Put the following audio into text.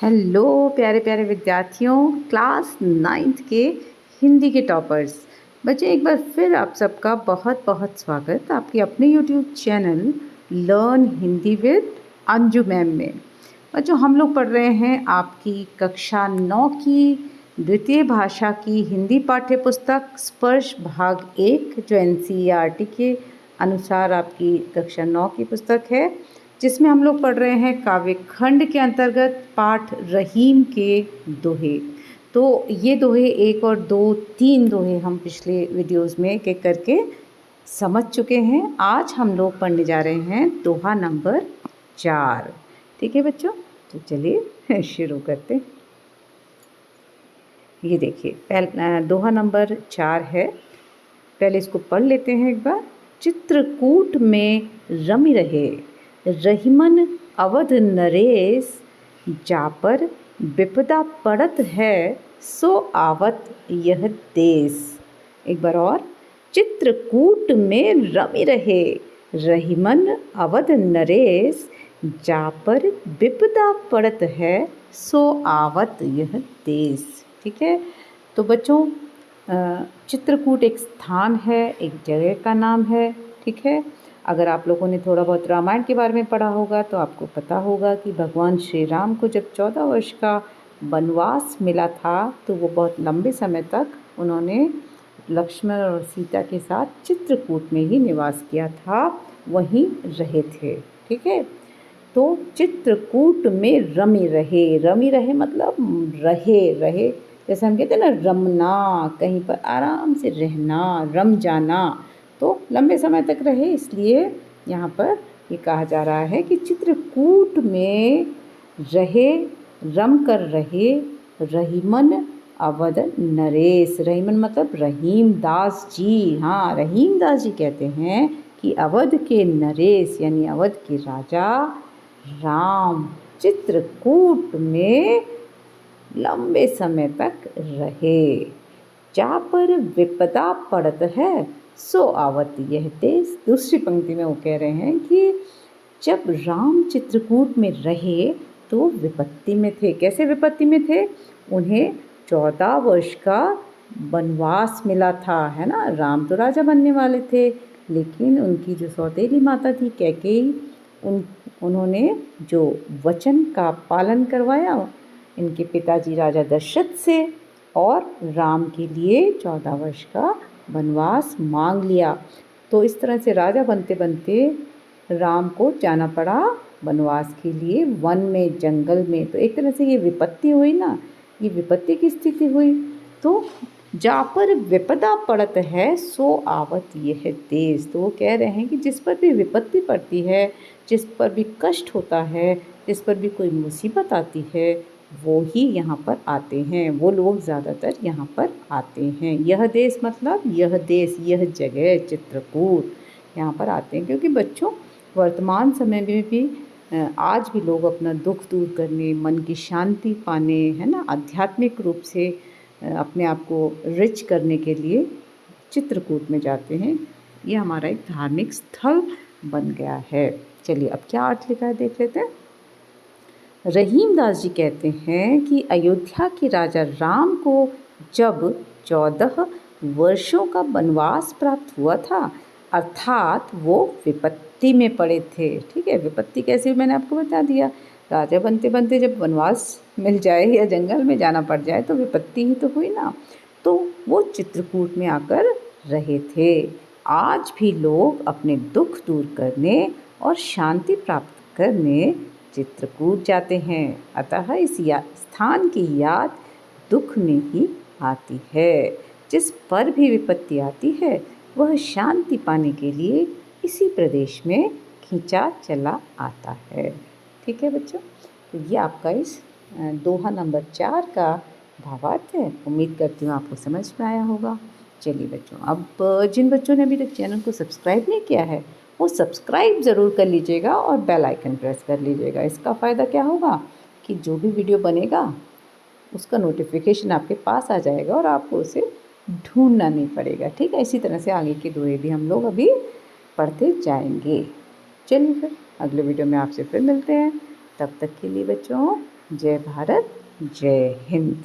Hello प्यारे प्यारे विद्यार्थियों, क्लास 9th के हिंदी के टॉपर्स बच्चे, एक बार फिर आप सबका बहुत बहुत स्वागत आपके अपने YouTube channel learn Hindi with Anju ma'am में। बच्चों, हम लोग पढ़ रहे हैं आपकी कक्षा 9 की द्वितीय भाषा की हिंदी पाठ्य पुस्तक स्पर्श भाग 1, जो NCERT के अनुसार आपकी कक्षा 9 की पुस्तक है, जिसमें हम लोग पढ़ रहे हैं काव्य खंड के अंतर्गत पाठ रहीम के दोहे। तो ये दोहे 1 और 2, 3 दोहे हम पिछले वीडियोस में एक एक करके समझ चुके हैं। आज हम लोग पढ़ने जा रहे हैं दोहा नंबर 4। ठीक है बच्चों, तो चलिए शुरू करते हैं। ये देखिए, दोहा नंबर 4 है। पहले इसको पढ़ लेते हैं एक बार। चित्रकूट में रमि रहे रहीमन अवध नरेश, जापर विपदा पड़त है सो आवत यह देश। एक बार और। चित्रकूट में रमि रहे रहीमन अवध नरेश, जापर विपदा पड़त है सो आवत यह देश। ठीक है, तो बच्चों, चित्रकूट एक स्थान है, एक जगह का नाम है। ठीक है, अगर आप लोगों ने थोड़ा बहुत रामायण के बारे में पढ़ा होगा तो आपको पता होगा कि भगवान श्री राम को जब 14 वर्ष का वनवास मिला था तो वो बहुत लंबे समय तक उन्होंने लक्ष्मण और सीता के साथ चित्रकूट में ही निवास किया था, वहीं रहे थे। ठीक है, तो चित्रकूट में रमि रहे मतलब रहे, जैसे हम कहते हैं ना, रमना, कहीं पर आराम से रहना, रम जाना, तो लंबे समय तक रहे। इसलिए यहाँ पर ये कहा जा रहा है कि चित्रकूट में रहे, रम कर रहे रहीमन अवध नरेश। रहीमन मतलब रहीम दास जी। हाँ, रहीम दास जी कहते हैं कि अवध के नरेश यानी अवध के राजा राम चित्रकूट में लंबे समय तक रहे। जा पर विपदा पड़त है सो आवत यह देश। दूसरी पंक्ति में वो कह रहे हैं कि जब राम चित्रकूट में रहे तो विपत्ति में थे। कैसे विपत्ति में थे? उन्हें 14 वर्ष का वनवास मिला था, है ना। राम तो राजा बनने वाले थे, लेकिन उनकी जो सौतेली माता थी कैकेयी, उन्होंने जो वचन का पालन करवाया इनके पिताजी राजा दशरथ से, और राम के लिए 14 वर्ष का वनवास मांग लिया। तो इस तरह से राजा बनते बनते राम को जाना पड़ा वनवास के लिए, वन में, जंगल में। तो एक तरह से ये विपत्ति हुई ना, ये विपत्ति की स्थिति हुई। तो जा पर विपदा पड़त है सो आवत यह देश। तो वो कह रहे हैं कि जिस पर भी विपत्ति पड़ती है, जिस पर भी कष्ट होता है, जिस पर भी कोई मुसीबत आती है, वो ही यहाँ पर आते हैं, वो लोग ज़्यादातर यहाँ पर आते हैं। यह देश मतलब यह देश, यह जगह चित्रकूट, यहाँ पर आते हैं। क्योंकि बच्चों, वर्तमान समय में भी आज भी लोग अपना दुख दूर करने, मन की शांति पाने, है ना, आध्यात्मिक रूप से अपने आप को रिच करने के लिए चित्रकूट में जाते हैं। ये हमारा एक धार्मिक स्थल बन गया है। चलिए, अब क्या अर्थ लिखा है देख लेते हैं। रहीम दास जी कहते हैं कि अयोध्या के राजा राम को जब 14 वर्षों का वनवास प्राप्त हुआ था, अर्थात वो विपत्ति में पड़े थे। ठीक है, विपत्ति कैसे, मैंने आपको बता दिया। राजा बनते बनते जब वनवास मिल जाए या जंगल में जाना पड़ जाए तो विपत्ति ही तो हुई ना। तो वो चित्रकूट में आकर रहे थे। आज भी लोग अपने दुख दूर करने और शांति प्राप्त करने चित्रकूट जाते हैं। अतः इस स्थान की याद दुख में ही आती है। जिस पर भी विपत्ति आती है वह शांति पाने के लिए इसी प्रदेश में खींचा चला आता है। ठीक है बच्चों, तो ये आपका इस दोहा नंबर 4 का भावार्थ है। उम्मीद करती हूँ आपको समझ में आया होगा। चलिए बच्चों, अब जिन बच्चों ने अभी तक चैनल को सब्सक्राइब नहीं किया है वो सब्सक्राइब ज़रूर कर लीजिएगा और बेल आइकन प्रेस कर लीजिएगा। इसका फ़ायदा क्या होगा कि जो भी वीडियो बनेगा उसका नोटिफिकेशन आपके पास आ जाएगा और आपको उसे ढूंढना नहीं पड़ेगा। ठीक है, इसी तरह से आगे के दोहे भी हम लोग अभी पढ़ते जाएंगे। चलिए फिर अगले वीडियो में आपसे फिर मिलते हैं। तब तक के लिए बच्चों, जय भारत, जय हिंद।